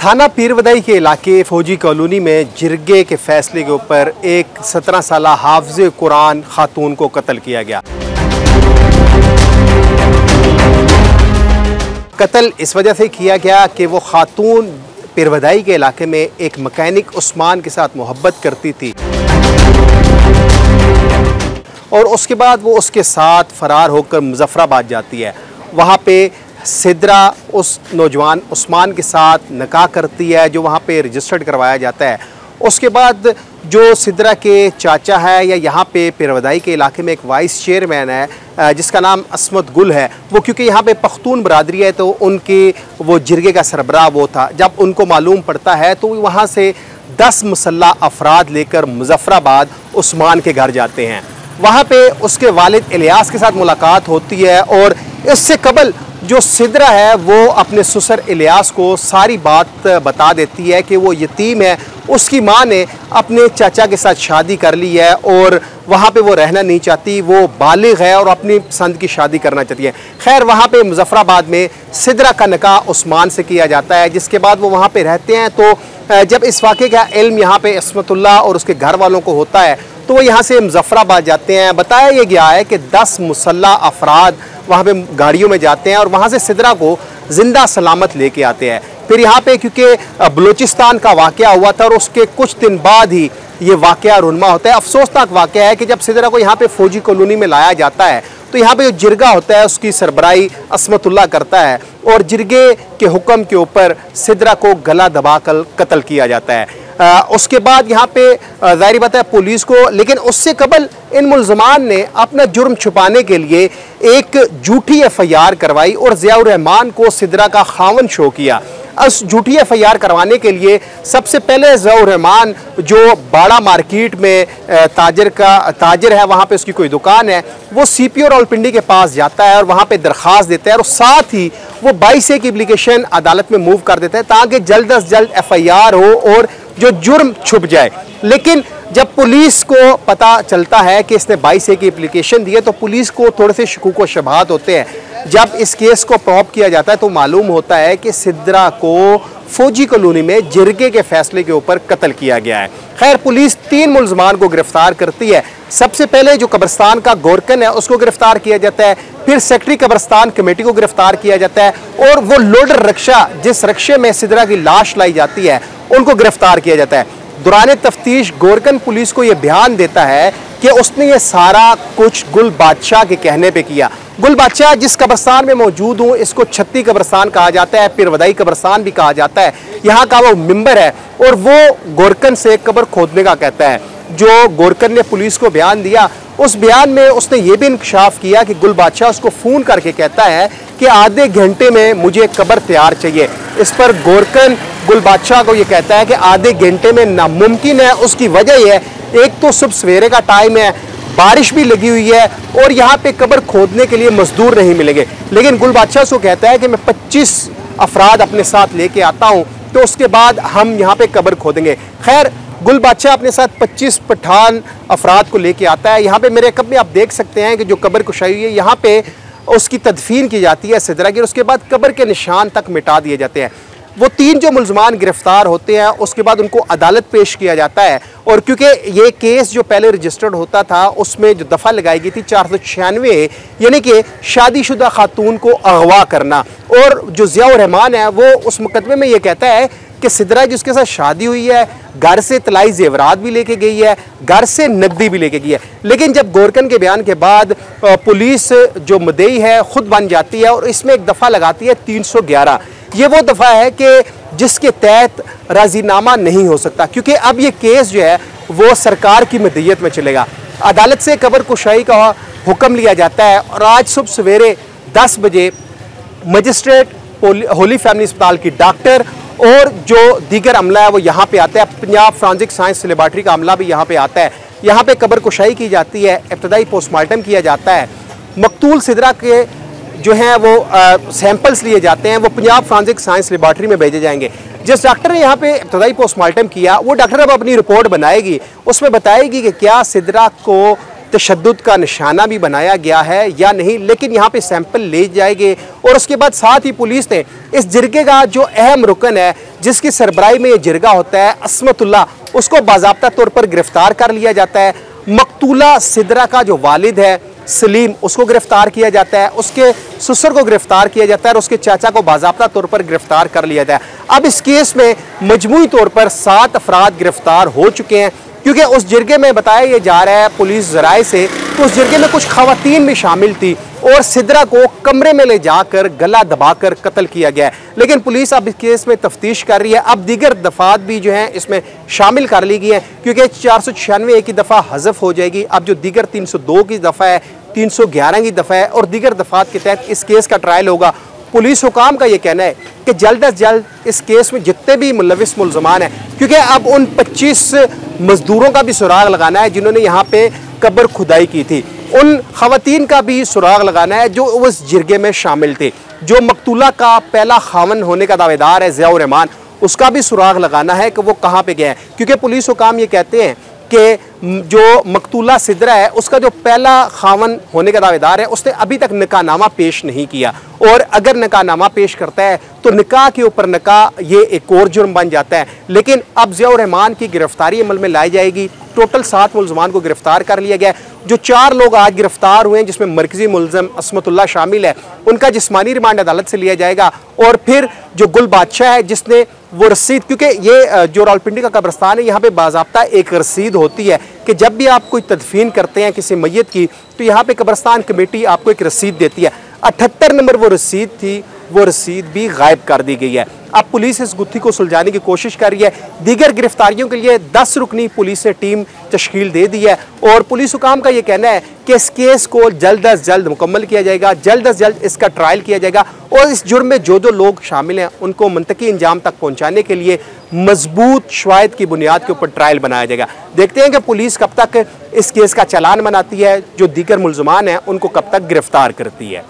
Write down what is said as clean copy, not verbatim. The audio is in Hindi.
थाना पीरवदाई के इलाके फौजी कॉलोनी में जिरगे के फैसले के ऊपर एक 17 साला हाफिज़ कुरान खातून को कत्ल किया गया। कत्ल इस वजह से किया गया कि वो खातून पीरवदाई के इलाके में एक मैकेनिक उस्मान के साथ मोहब्बत करती थी और उसके बाद वो उसके साथ फ़रार होकर मुजफ्फराबाद जाती है। वहाँ पे सिद्रा उस नौजवान उस्मान के साथ निकाह करती है जो वहाँ पे रजिस्टर्ड करवाया जाता है। उसके बाद जो सिद्रा के चाचा है या यहाँ पे पीरवदाई के इलाके में एक वाइस चेयरमैन है जिसका नाम असमत गुल है, वो क्योंकि यहाँ पे पख्तून बरादरी है तो उनके वो जिरगे का सरबराह वो था। जब उनको मालूम पड़ता है तो वहाँ से 10 मुसल्ला अफराद लेकर मुजफ्फराबाद उस्मान के घर जाते हैं। वहाँ पे उसके वालिद इलियास के साथ मुलाकात होती है और इससे कबल जो सिद्रा है वो अपने ससुर इलियास को सारी बात बता देती है कि वो यतीम है, उसकी माँ ने अपने चाचा के साथ शादी कर ली है और वहाँ पे वो रहना नहीं चाहती, वो बालिग है और अपनी पसंद की शादी करना चाहती है। खैर वहाँ पे मुजफ्फराबाद में सिद्रा का निकाह उस्मान से किया जाता है, जिसके बाद वो वहाँ पे रहते हैं। तो जब इस वाक़े का इल्म यहाँ पे इस्मतुल्लाह और उसके घर वालों को होता है तो वो यहाँ से मुजफ्फराबाद जाते हैं। बताया ये गया है कि 10 मुसल्ला अफराद वहाँ पे गाड़ियों में जाते हैं और वहाँ से सिद्रा को ज़िंदा सलामत लेके आते हैं। फिर यहाँ पे क्योंकि बलूचिस्तान का वाक़या हुआ था और उसके कुछ दिन बाद ही ये वाक़या रुनमा होता है। अफसोसनाक वाक़या है कि जब सिद्रा को यहाँ पे फ़ौजी कॉलोनी में लाया जाता है तो यहाँ पे जो जिरगा होता है उसकी सरबराही असमतुल्लाह करता है और जिरगे के हुक्म के ऊपर सिद्रा को गला दबाकर कत्ल किया जाता है। उसके बाद यहाँ पे ज़ाहिर बात है पुलिस को, लेकिन उससे कबल इन मुल्ज़मान ने अपना जुर्म छुपाने के लिए एक झूठी FIR करवाई और ज़ियाउर रहमान को सिद्रा का खावन शो किया। उस झूठी FIR करवाने के लिए सबसे पहले ज़ियाउर रहमान जो बाड़ा मार्केट में ताजर है, वहाँ पे उसकी कोई दुकान है, वो CPO रावलपिंडी के पास जाता है और वहाँ पे दरख्वास्त देता है और साथ ही वो 22A की एप्लीकेशन अदालत में मूव कर देता है ताकि जल्द अज जल्द FIR हो और जो जुर्म छुप जाए। लेकिन जब पुलिस को पता चलता है कि इसने 22A की एप्लीकेशन दी है तो पुलिस को थोड़े से शकूक व शुबहात होते हैं। जब इस केस को प्रॉप किया जाता है तो मालूम होता है कि सिद्रा को फौजी कॉलोनी में जिरगे के फैसले के ऊपर कत्ल किया गया है। खैर पुलिस 3 मुल्ज़मान को गिरफ्तार करती है। सबसे पहले जो कब्रिस्तान का गोरकन है उसको गिरफ्तार किया जाता है, फिर सेक्रेटरी कब्रिस्तान कमेटी को गिरफ्तार किया जाता है और वो लोडर रक्षा जिस रक्षे में सिद्रा की लाश लाई जाती है उनको गिरफ्तार किया जाता है। दौरान तफ्तीश गोरकन पुलिस को यह बयान देता है कि उसने ये सारा कुछ गुल बादशाह के कहने पे किया। गुल बादशाह जिस कब्रिस्तान में मौजूद हूँ इसको छत्ती कब्रिस्तान कहा जाता है, पीरवदाई कब्रिस्तान भी कहा जाता है। यहाँ का वो मेंबर है और वो गोरकन से कब्र खोदने का कहता है। जो गोरकन ने पुलिस को बयान दिया उस बयान में उसने ये भी इंकशाफ किया कि गुल बादशाह उसको फ़ोन करके कहता है कि आधे घंटे में मुझे कब्र तैयार चाहिए। इस पर गोरकन गुल बादशाह को ये कहता है कि आधे घंटे में नामुमकिन है। उसकी वजह यह है, एक तो सुबह सवेरे का टाइम है, बारिश भी लगी हुई है और यहाँ पे कब्र खोदने के लिए मजदूर नहीं मिलेंगे। लेकिन गुल बादशाह को कहता है कि मैं 25 अफराद अपने साथ लेके आता हूँ तो उसके बाद हम यहाँ पे कब्र खोदेंगे। खैर गुल बादशाह अपने साथ 25 पठान अफराद को लेके आता है। यहाँ पे मेरे कब में आप देख सकते हैं कि जो कब्र कुशाई हुई है यहाँ पे उसकी तदफीन की जाती है सिद्रा की और उसके बाद कब्र के निशान तक मिटा दिए जाते हैं। वो 3 जो मुल्ज़मान गिरफ्तार होते हैं उसके बाद उनको अदालत पेश किया जाता है और क्योंकि ये केस जो पहले रजिस्टर्ड होता था उसमें जो दफ़ा लगाई गई थी 496 यानी कि शादीशुदा खातून को अगवा करना, और जो ज़ियाउर रहमान है वो उस मुकदमे में ये कहता है कि सिद्रा जिसके साथ शादी हुई है घर से तलाई जेवरात भी लेके गई है, घर से नकदी भी लेके गई है। लेकिन जब गोरकन के बयान के बाद पुलिस जो मुद्दई है खुद बन जाती है और इसमें एक दफ़ा लगाती है 311। ये वो दफ़ा है कि जिसके तहत राजीनामा नहीं हो सकता क्योंकि अब ये केस जो है वो सरकार की मदीयत में चलेगा। अदालत से कब्र कुशाई का हुक्म लिया जाता है और आज सुबह सवेरे 10 बजे मजिस्ट्रेट होली फैमिली अस्पताल की डॉक्टर और जो दीगर अमला है वो यहाँ पे आता है। पंजाब फॉरेंसिक साइंस लेबॉरेटरी का अमला भी यहाँ पे आता है। यहाँ पे कब्र कुशाई की जाती है, इब्तदाई पोस्टमार्टम किया जाता है, मकतूल सिद्रा के जो हैं वो सैंपल्स लिए जाते हैं, वो पंजाब फॉरेंसिक साइंस लेबॉरेटरी में भेजे जाएंगे। जिस डॉक्टर ने यहाँ पे इब्तदाई पोस्टमार्टम किया वो डॉक्टर अब अपनी रिपोर्ट बनाएगी, उसमें बताएगी कि क्या सिद्रा को तशद्दुद का निशाना भी बनाया गया है या नहीं। लेकिन यहाँ पे सैंपल ले जाएंगे और उसके बाद साथ ही पुलिस ने इस जिरगे का जो अहम रुकन है जिसकी सरबराही में ये जिरगा होता है, अस्मतुल्लाह, उसको बाज़ाब्ता तौर पर गिरफ्तार कर लिया जाता है। मकतूला सिदरा का जो वालिद है सलीम, उसको गिरफ्तार किया जाता है, उसके ससुर को गिरफ्तार किया जाता है और उसके चाचा को बाज़ाब्ता तौर पर गिरफ्तार कर लिया जाता है। अब इस केस में मजमूई तौर पर 7 अफराद गिरफ्तार हो चुके हैं, क्योंकि उस जिरगे में बताया ये जा रहा है पुलिस ज़राए से तो उस जिरगे में कुछ खवातीन भी शामिल थी और सिदरा को कमरे में ले जाकर गला दबाकर कत्ल किया गया है। लेकिन पुलिस अब इस केस में तफ्तीश कर रही है। अब दीगर दफ़ात भी जो हैं इसमें शामिल कर ली गई हैं, क्योंकि 496 की दफ़ा हज़फ हो जाएगी। अब जो दीगर 302 की दफ़ा है, 311 की दफ़ा है और दीगर दफ़ात के तहत इस केस का ट्रायल होगा। पुलिस हुकाम का ये कहना है कि जल्द अज जल्द इस केस में जितने भी मुलविस मुलजमान हैं, क्योंकि अब उन 25 मजदूरों का भी सुराग लगाना है जिन्होंने यहाँ पे कब्र खुदाई की थी, उन खवातीन का भी सुराग लगाना है जो उस जिरगे में शामिल थे। जो मकतूला का पहला खावन होने का दावेदार है ज़ियाउर रहमान, उसका भी सुराग लगाना है कि वो कहाँ पे गया है, क्योंकि पुलिस हुकाम ये कहते हैं कि जो मकतूला सिदरा है उसका जो पहला खावन होने का दावेदार है उसने अभी तक निकाहनामा पेश नहीं किया, और अगर निकाहनामा पेश करता है तो निकाह के ऊपर निकाह ये एक और जुर्म बन जाता है। लेकिन अब ज़ियाउर रहमान की गिरफ्तारी अमल में लाई जाएगी। टोटल 7 मुलजमान को गिरफ्तार कर लिया गया है। जो 4 लोग आज गिरफ्तार हुए हैं जिसमें मरकजी मुलजम अस्मतुल्लाह शामिल है, उनका जिस्मानी रिमांड अदालत से लिया जाएगा। और फिर जो गुल बादशाह है जिसने वो रसीद, क्योंकि ये जो रावलपिंडी का कब्रिस्तान है यहाँ पे बाज़ाब्ता एक रसीद होती है कि जब भी आप कोई तदफीन करते हैं किसी मैयत की तो यहाँ पे कब्रिस्तान कमेटी आपको एक रसीद देती है। 78 नंबर वो रसीद थी, वो रसीद भी गायब कर दी गई है। अब पुलिस इस गुत्थी को सुलझाने की कोशिश कर रही है। दीगर गिरफ्तारियों के लिए 10 रुकनी पुलिस ने टीम तश्कील दे दी है और पुलिस हुकाम का ये कहना है कि इस केस को जल्द अज जल्द मुकम्मल किया जाएगा, जल्द अज जल्द इसका ट्रायल किया जाएगा और इस जुर्म में जो लोग शामिल हैं उनको मुंतकी इंजाम तक पहुँचाने के लिए मजबूत शवाहिद की बुनियाद के ऊपर ट्रायल बनाया जाएगा। देखते हैं कि पुलिस कब तक इस केस का चालान बनाती है, जो दीगर मुलजमान हैं उनको कब तक गिरफ्तार करती है।